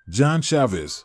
John Chavez.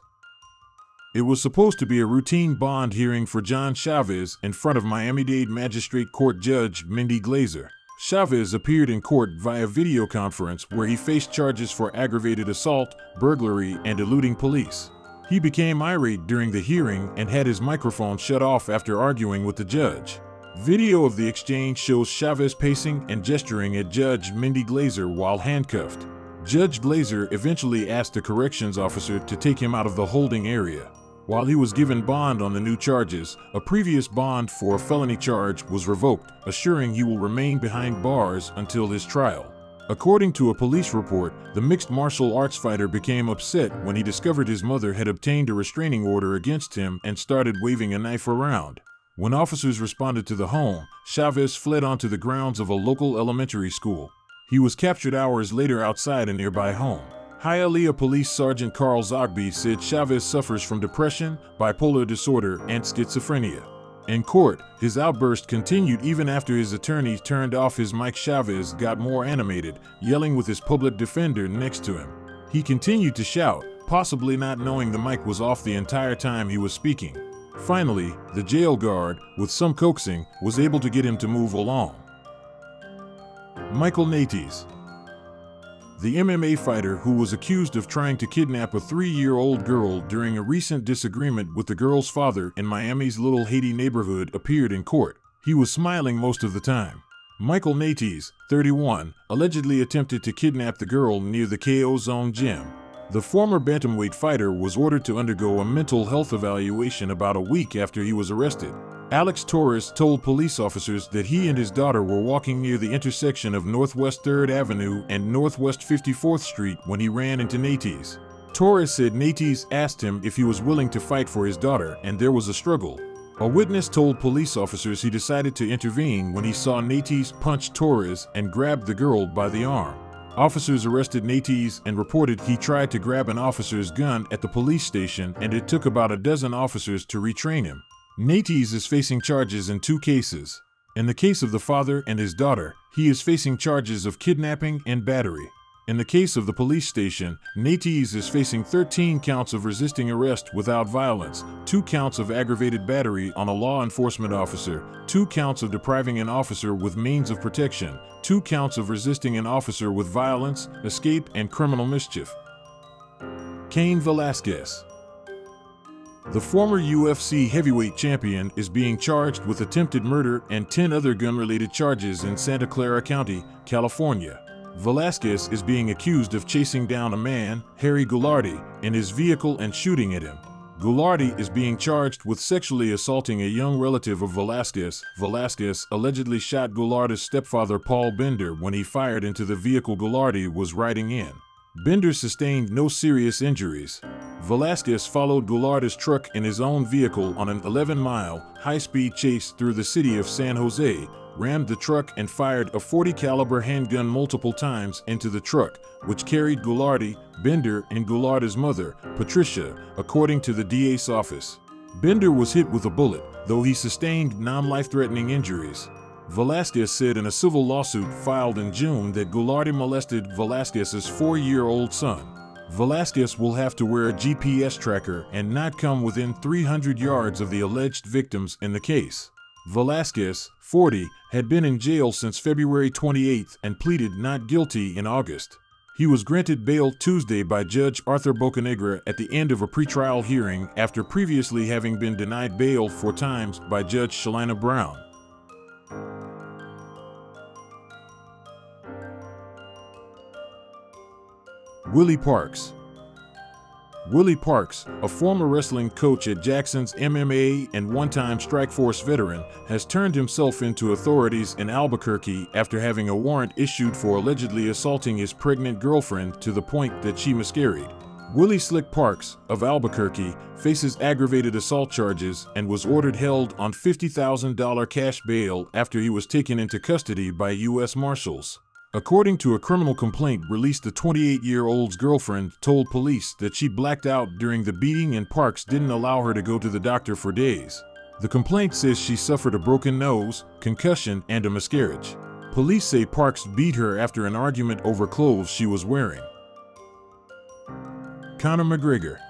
It was supposed to be a routine bond hearing for John Chavez in front of Miami-Dade Magistrate Court Judge Mindy Glazer. Chavez appeared in court via video conference where he faced charges for aggravated assault, burglary, and eluding police. He became irate during the hearing and had his microphone shut off after arguing with the judge. Video of the exchange shows Chavez pacing and gesturing at Judge Mindy Glazer while handcuffed. Judge Glazer eventually asked a corrections officer to take him out of the holding area. While he was given bond on the new charges, a previous bond for a felony charge was revoked, assuring he will remain behind bars until his trial. According to a police report, the mixed martial arts fighter became upset when he discovered his mother had obtained a restraining order against him and started waving a knife around. When officers responded to the home, Chavez fled onto the grounds of a local elementary school. He was captured hours later outside a nearby home. Hialeah Police Sergeant Carl Zogby said Chavez suffers from depression, bipolar disorder, and schizophrenia. In court, his outburst continued even after his attorney turned off his mic. Chavez got more animated, yelling with his public defender next to him. He continued to shout, possibly not knowing the mic was off the entire time he was speaking. Finally, the jail guard, with some coaxing, was able to get him to move along. Michael Nates. The MMA fighter who was accused of trying to kidnap a 3-year-old girl during a recent disagreement with the girl's father in Miami's Little Haiti neighborhood appeared in court. He was smiling most of the time. Michael Nates, 31, allegedly attempted to kidnap the girl near the KO Zone gym. The former bantamweight fighter was ordered to undergo a mental health evaluation about a week after he was arrested. Alex Torres told police officers that he and his daughter were walking near the intersection of Northwest 3rd Avenue and Northwest 54th Street when he ran into Nates. Torres said Nates asked him if he was willing to fight for his daughter, and there was a struggle. A witness told police officers he decided to intervene when he saw Nates punch Torres and grabbed the girl by the arm. Officers arrested Nates and reported he tried to grab an officer's gun at the police station, and it took about a dozen officers to retrain him. Nates is facing charges in 2 cases. In the case of the father and his daughter, he is facing charges of kidnapping and battery. In the case of the police station, Nates is facing 13 counts of resisting arrest without violence, 2 counts of aggravated battery on a law enforcement officer, 2 counts of depriving an officer with means of protection, 2 counts of resisting an officer with violence, escape, and criminal mischief. Cain Velasquez. The former UFC heavyweight champion is being charged with attempted murder and 10 other gun-related charges in Santa Clara County, California. Velasquez is being accused of chasing down a man, Harry Goulardi, in his vehicle and shooting at him. Goulardi is being charged with sexually assaulting a young relative of Velasquez. Velasquez allegedly shot Goulardi's stepfather Paul Bender when he fired into the vehicle Goulardi was riding in. Bender sustained no serious injuries. Velasquez followed Goulardi's truck in his own vehicle on an 11-mile, high-speed chase through the city of San Jose, rammed the truck and fired a .40 caliber handgun multiple times into the truck, which carried Goulardi, Bender, and Goulardi's mother, Patricia, according to the DA's office. Bender was hit with a bullet, though he sustained non-life-threatening injuries. Velasquez said in a civil lawsuit filed in June that Goulardi molested Velasquez's 4-year-old son. Velasquez will have to wear a GPS tracker and not come within 300 yards of the alleged victims in the case. Velasquez, 40, had been in jail since February 28 and pleaded not guilty in August. He was granted bail Tuesday by Judge Arthur Bocanegra at the end of a pretrial hearing after previously having been denied bail 4 times by Judge Shalina Brown. Willie Parks. Willie Parks, a former wrestling coach at Jackson's MMA and one-time Strikeforce veteran, has turned himself into authorities in Albuquerque after having a warrant issued for allegedly assaulting his pregnant girlfriend to the point that she miscarried. Willie Slick Parks, of Albuquerque, faces aggravated assault charges and was ordered held on $50,000 cash bail after he was taken into custody by U.S. Marshals. According to a criminal complaint released, the 28-year-old's girlfriend told police that she blacked out during the beating and Parks didn't allow her to go to the doctor for days. The complaint says she suffered a broken nose, concussion, and a miscarriage. Police say Parks beat her after an argument over clothes she was wearing. Conor McGregor.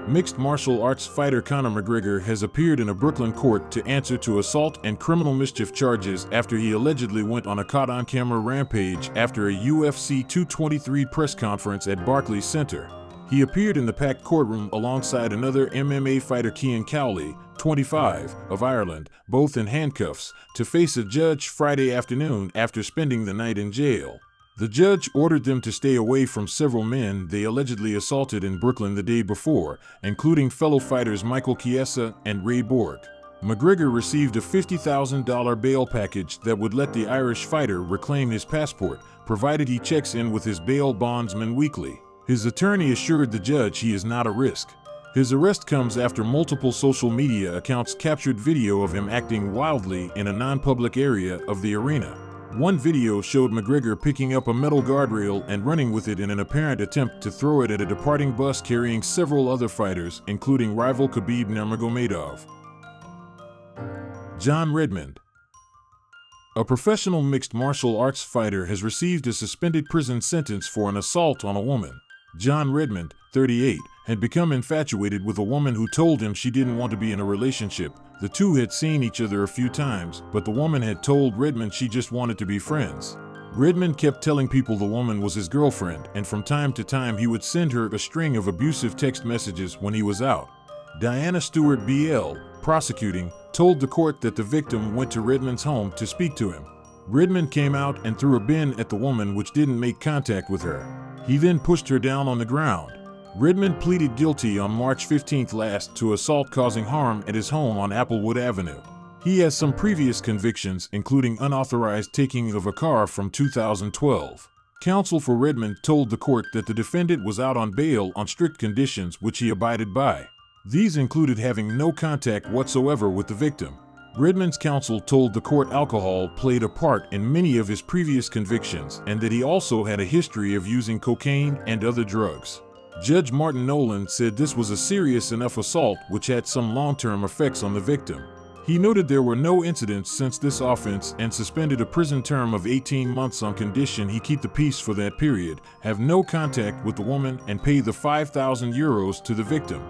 Mixed martial arts fighter Conor McGregor has appeared in a Brooklyn court to answer to assault and criminal mischief charges after he allegedly went on a caught-on-camera rampage after a UFC 223 press conference at Barclays Center. He appeared in the packed courtroom alongside another MMA fighter, Cian Cowley, 25, of Ireland, both in handcuffs, to face a judge Friday afternoon after spending the night in jail. The judge ordered them to stay away from several men they allegedly assaulted in Brooklyn the day before, including fellow fighters Michael Chiesa and Ray Borg. McGregor received a $50,000 bail package that would let the Irish fighter reclaim his passport, provided he checks in with his bail bondsman weekly. His attorney assured the judge he is not a risk. His arrest comes after multiple social media accounts captured video of him acting wildly in a non-public area of the arena. One video showed McGregor picking up a metal guardrail and running with it in an apparent attempt to throw it at a departing bus carrying several other fighters, including rival Khabib Nurmagomedov. John Redmond. A professional mixed martial arts fighter has received a suspended prison sentence for an assault on a woman. John Redmond, 38, had become infatuated with a woman who told him she didn't want to be in a relationship. The two had seen each other a few times, but the woman had told Redmond she just wanted to be friends. Redmond kept telling people the woman was his girlfriend, and from time to time he would send her a string of abusive text messages when he was out. Diana Stewart BL, prosecuting, told the court that the victim went to Redmond's home to speak to him. Redmond came out and threw a bin at the woman, which didn't make contact with her. He then pushed her down on the ground. Redmond pleaded guilty on March 15 last to assault causing harm at his home on Applewood Avenue. He has some previous convictions, including unauthorized taking of a car from 2012. Counsel for Redmond told the court that the defendant was out on bail on strict conditions which he abided by. These included having no contact whatsoever with the victim. Redmond's counsel told the court alcohol played a part in many of his previous convictions and that he also had a history of using cocaine and other drugs. Judge Martin Nolan said this was a serious enough assault which had some long-term effects on the victim. He noted there were no incidents since this offense and suspended a prison term of 18 months on condition he keep the peace for that period, have no contact with the woman, and pay the €5,000 to the victim.